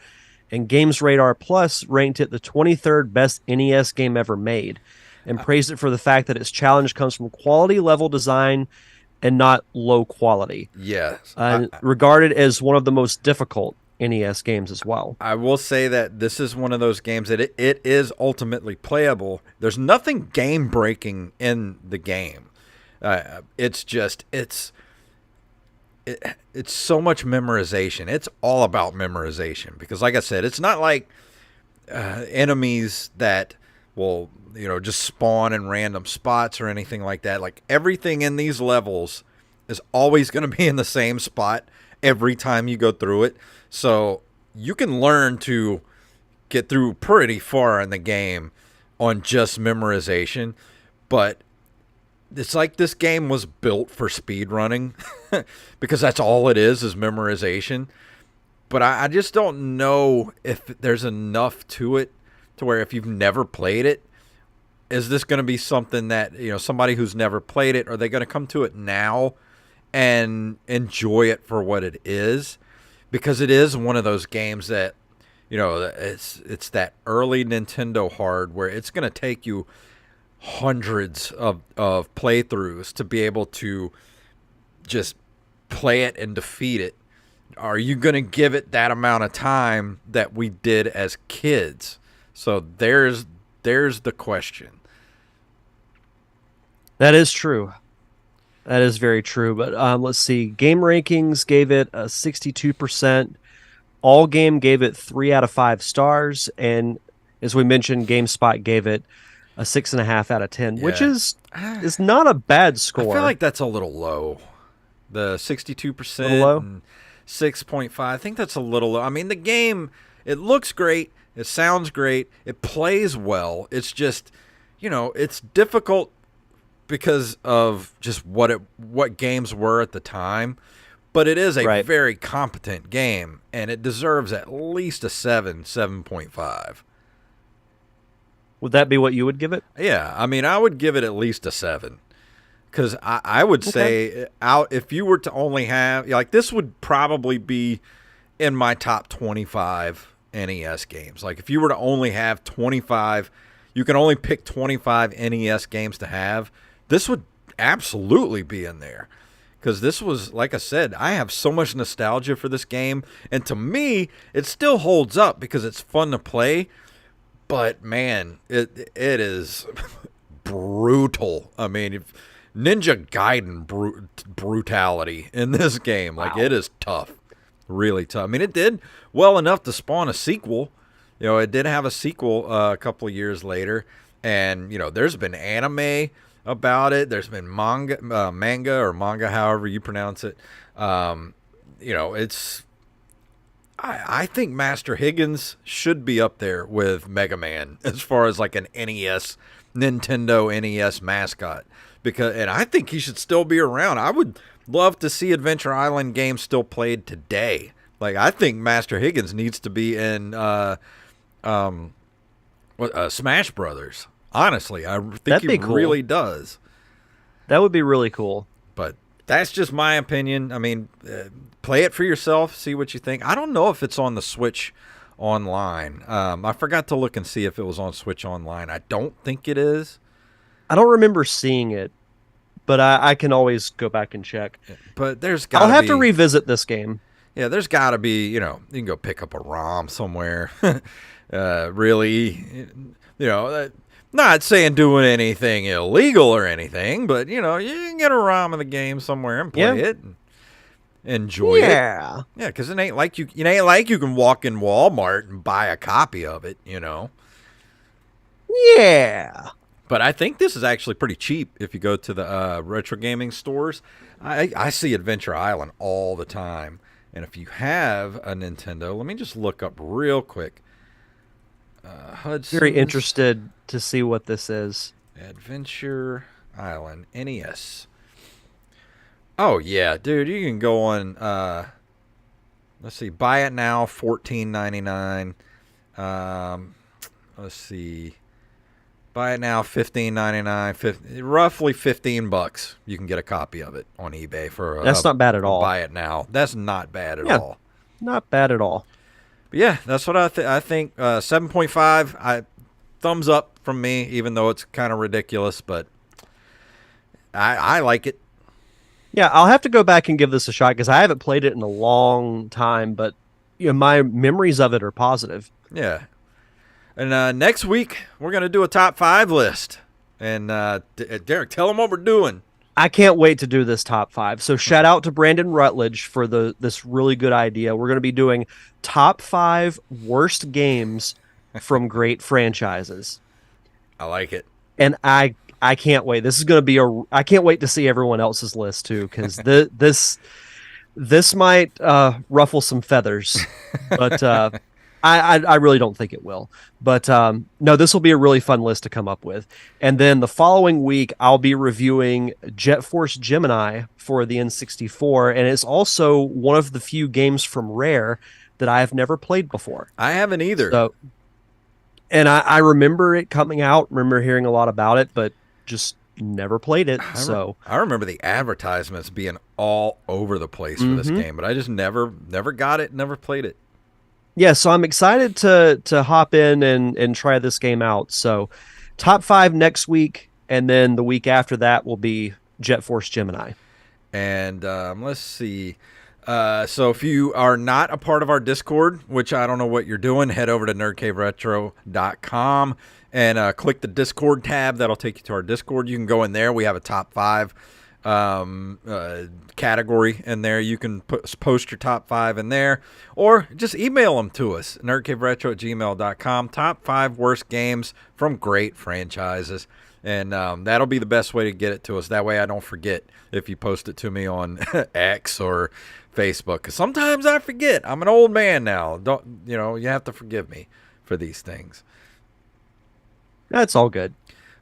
and Games Radar Plus ranked it the 23rd best NES game ever made, and praised it for the fact that its challenge comes from quality level design and not low quality. Yes. Regarded as one of the most difficult NES games as well. I will say that this is one of those games that it is ultimately playable. There's nothing game breaking in the game. It's just it's so much memorization. It's all about memorization because, like I said, it's not like enemies that will just spawn in random spots or anything like that. Like everything in these levels is always going to be in the same spot every time you go through it. So you can learn to get through pretty far in the game on just memorization, but it's like this game was built for speed running because that's all it is memorization. But I just don't know if there's enough to it to where if you've never played it, is this going to be something that, somebody who's never played it, are they going to come to it now and enjoy it for what it is? Because it is one of those games that, it's that early Nintendo hard where it's going to take you hundreds of playthroughs to be able to just play it and defeat it. Are you going to give it that amount of time that we did as kids? So there's the question. That is true. That is very true. But let's see. Game Rankings gave it a 62%. All Game gave it 3 out of 5 stars. And as we mentioned, GameSpot gave it a 6.5 out of 10, Yeah. which is not a bad score. I feel like that's a little low. The 62% Little low? and 6.5. I think that's a little low. I mean, the game, it looks great. It sounds great. It plays well. It's just, it's difficult because of just what games were at the time. But it is a very competent game, and it deserves at least a 7.5. Would that be what you would give it? Yeah, I mean, I would give it at least a 7. Because I would say, if you were to only have, this would probably be in my top 25 NES games. Like, if you were to only have 25, you can only pick 25 NES games to have, this would absolutely be in there. Because this was, like I said, I have so much nostalgia for this game. And to me, it still holds up because it's fun to play. But, man, it is brutal. I mean, Ninja Gaiden brutality in this game. Like, it is tough. Really tough. I mean, it did well enough to spawn a sequel. It did have a sequel a couple of years later. And, there's been anime about it. There's been manga, however you pronounce it. It's... I think Master Higgins should be up there with Mega Man as far as like an Nintendo NES mascot. And I think he should still be around. I would love to see Adventure Island games still played today. Like, I think Master Higgins needs to be in Smash Brothers. Honestly, I think he really does. That would be really cool. But that's just my opinion. I mean, play it for yourself, see what you think. I don't know if it's on the Switch Online. I forgot to look and see if it was on Switch Online. I don't think it is. I don't remember seeing it, but I can always go back and check. But there's got to be... I'll have to revisit this game. Yeah, there's got to be, you can go pick up a ROM somewhere. Really, not saying doing anything illegal or anything, but, you can get a ROM of the game somewhere and play it and enjoy it. Yeah, because it ain't like you can walk in Walmart and buy a copy of it, Yeah. But I think this is actually pretty cheap if you go to the retro gaming stores. I see Adventure Island all the time. And if you have a Nintendo, let me just look up real quick. Very Hudson's interested to see what this is. Adventure Island NES. Oh yeah, dude, you can go on. Let's see, buy it now, $14.99. Let's see, buy it now, $15.99. Roughly $15. You can get a copy of it on eBay for That's not bad at a all. buy it now. That's not bad at Yeah, all. not bad at all. But yeah, that's what I think. 7.5. Thumbs up from me, even though it's kind of ridiculous, but I like it. Yeah, I'll have to go back and give this a shot because I haven't played it in a long time, but my memories of it are positive. Yeah. And next week, we're going to do a top 5 list. And Derek, tell them what we're doing. I can't wait to do this top 5. So shout out to Brandon Rutledge for this really good idea. We're going to be doing top 5 worst games from great franchises. I like it. And I can't wait. This is going to be I can't wait to see everyone else's list too, because this might ruffle some feathers, but I really don't think it will. But no, this will be a really fun list to come up with. And then the following week, I'll be reviewing Jet Force Gemini for the N64, and it's also one of the few games from Rare that I have never played before. I haven't either. So, and I remember it coming out, remember hearing a lot about it, but just never played it. I remember the advertisements being all over the place for this game, but I just never got it, never played it. Yeah, so I'm excited to hop in and try this game out. So top 5 next week, and then the week after that will be Jet Force Gemini. And let's see. So if you are not a part of our Discord, which I don't know what you're doing, head over to nerdcaveretro.com and click the Discord tab. That'll take you to our Discord. You can go in there. We have a top 5 category in there. You can post your top 5 in there, or just email them to us, nerdcaveretro@gmail.com. Top 5 worst games from great franchises. And that'll be the best way to get it to us. That way I don't forget if you post it to me on X or Facebook. Because sometimes I forget. I'm an old man now. You have to forgive me for these things. That's all good.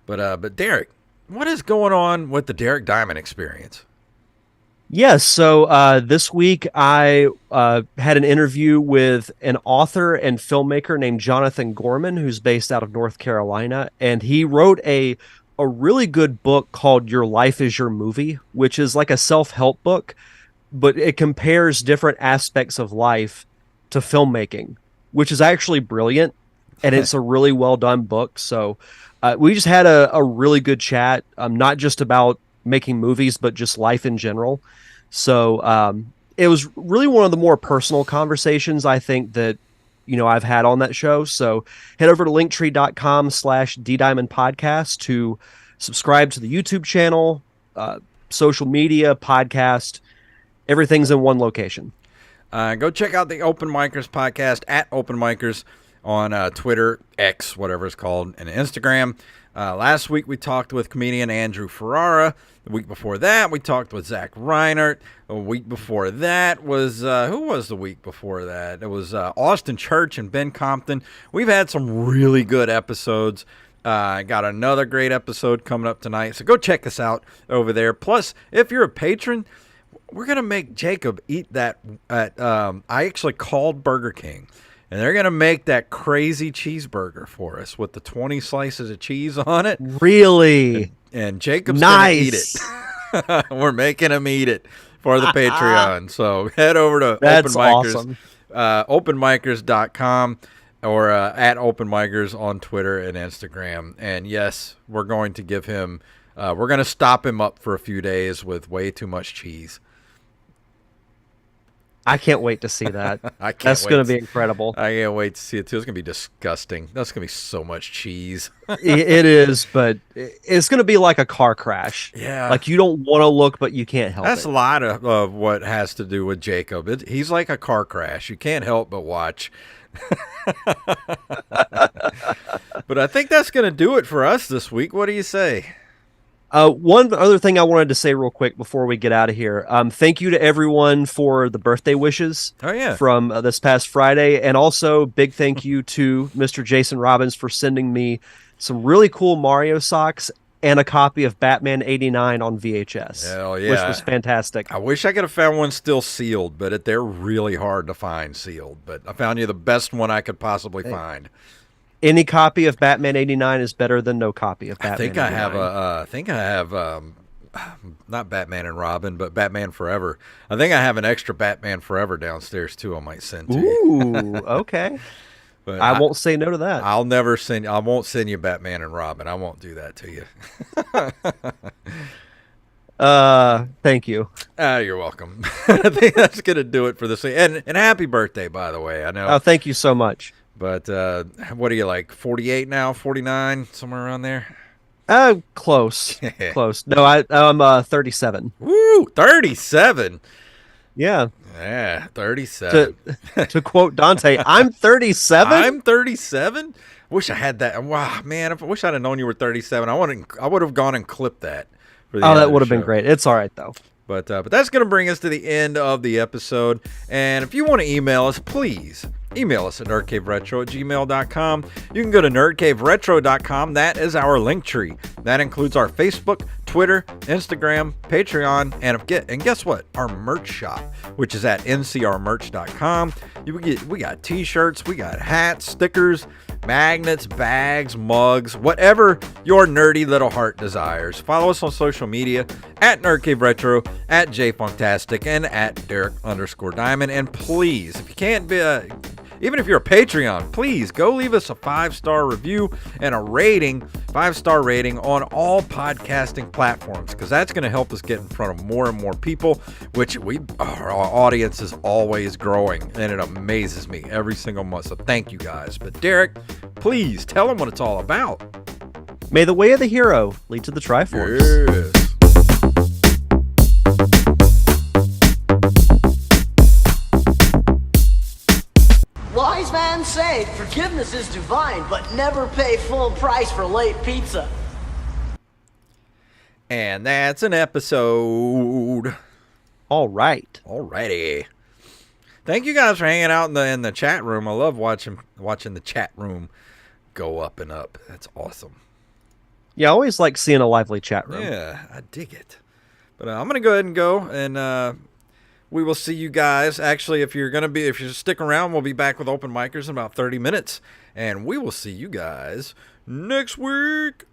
But Derek, what is going on with the Derek Diamond experience? Yes, so this week I had an interview with an author and filmmaker named Jonathan Gorman, who's based out of North Carolina, and he wrote a really good book called Your Life is Your Movie, which is like a self-help book, but it compares different aspects of life to filmmaking, which is actually brilliant, and it's a really well done book. So we just had a really good chat, not just about making movies, but just life in general. So it was really one of the more personal conversations I think that I've had on that show. So head over to linktree.com/ddiamondpodcast to subscribe to the YouTube channel, social media, podcast. Everything's in one location. Go check out the Open Micers podcast at Open Micers on Twitter, X, whatever it's called, and Instagram. Last week we talked with comedian Andrew Ferrara. The week before that we talked with Zach Reinert. The week before that was who was the week before that? It was Austin Church and Ben Compton. We've had some really good episodes. Got another great episode coming up tonight, so go check us out over there. Plus, if you're a patron, we're gonna make Jacob eat that at I actually called Burger King. And they're going to make that crazy cheeseburger for us with the 20 slices of cheese on it. Really? And Jacob's going to eat it. We're making him eat it for the Patreon. So head over to That's Open Micers, awesome. openmicers.com or at Open Micers on Twitter and Instagram. And yes, we're going to give him, we're going to stop him up for a few days with way too much cheese. I can't wait to see that. That's going to be incredible. I can't wait to see it too. It's going to be disgusting. That's going to be so much cheese. It is, but it's going to be like a car crash. Yeah. Like you don't want to look, but you can't help That's it. a lot of what has to do with Jacob. He's like a car crash. You can't help but watch. But I think that's going to do it for us this week. What do you say? One other thing I wanted to say real quick before we get out of here. Thank you to everyone for the birthday wishes Oh yeah. from this past Friday, and also big thank you to Mr. Jason Robbins for sending me some really cool Mario socks and a copy of Batman '89 on VHS, Hell which was yeah. fantastic. I wish I could have found one still sealed, but they're really hard to find sealed. But I found you the best one I could possibly find. Any copy of Batman '89 is better than no copy of I Batman think I have '89. I think I have not Batman and Robin, but Batman Forever. I think I have an extra Batman Forever downstairs too. I might send to you. Ooh, okay. But I won't say no to that. I'll never send. I won't send you Batman and Robin. I won't do that to you. Thank you. You're welcome. I think that's gonna do it for this. And happy birthday, by the way. I know. Oh, thank you so much. But what are you like? 48 now? 49? Somewhere around there? Close, close. No, I'm 37. Woo! 37. Yeah. Yeah, 37. To quote Dante, I'm 37. I'm 37. Wish I had that. Wow, man! I wish I'd have known you were 37. I would have gone and clipped that. For the Oh, end of that the would have been show. great. It's all right though. But that's going to bring us to the end of the episode. And if you want to email us, please email us at nerdcaveretro@gmail.com. You can go to nerdcaveretro.com. That is our link tree. That includes our Facebook, Twitter, Instagram, Patreon, and guess what? Our merch shop, which is at ncrmerch.com. We got t-shirts, we got hats, stickers, magnets, bags, mugs, whatever your nerdy little heart desires. Follow us on social media at NerdCaveRetro, at JFunktastic, and at Derek_Diamond. And please, if you can't be even if you're a Patreon, please go leave us a 5-star review and a rating, 5-star rating on all podcasting platforms, because that's going to help us get in front of more and more people, which our audience is always growing, and it amazes me every single month. So thank you guys. But Derek, please tell them what it's all about. May the way of the hero lead to the Triforce. Yes. Wise man say forgiveness is divine, but never pay full price for late pizza. And that's an episode. All right. Alrighty. Thank you guys for hanging out in the chat room. I love watching the chat room go up and up. That's awesome. Yeah, I always like seeing a lively chat room. Yeah, I dig it. But I'm gonna go ahead and go, and we will see you guys. Actually, if you stick around, we'll be back with open micers in about 30 minutes, and we will see you guys next week.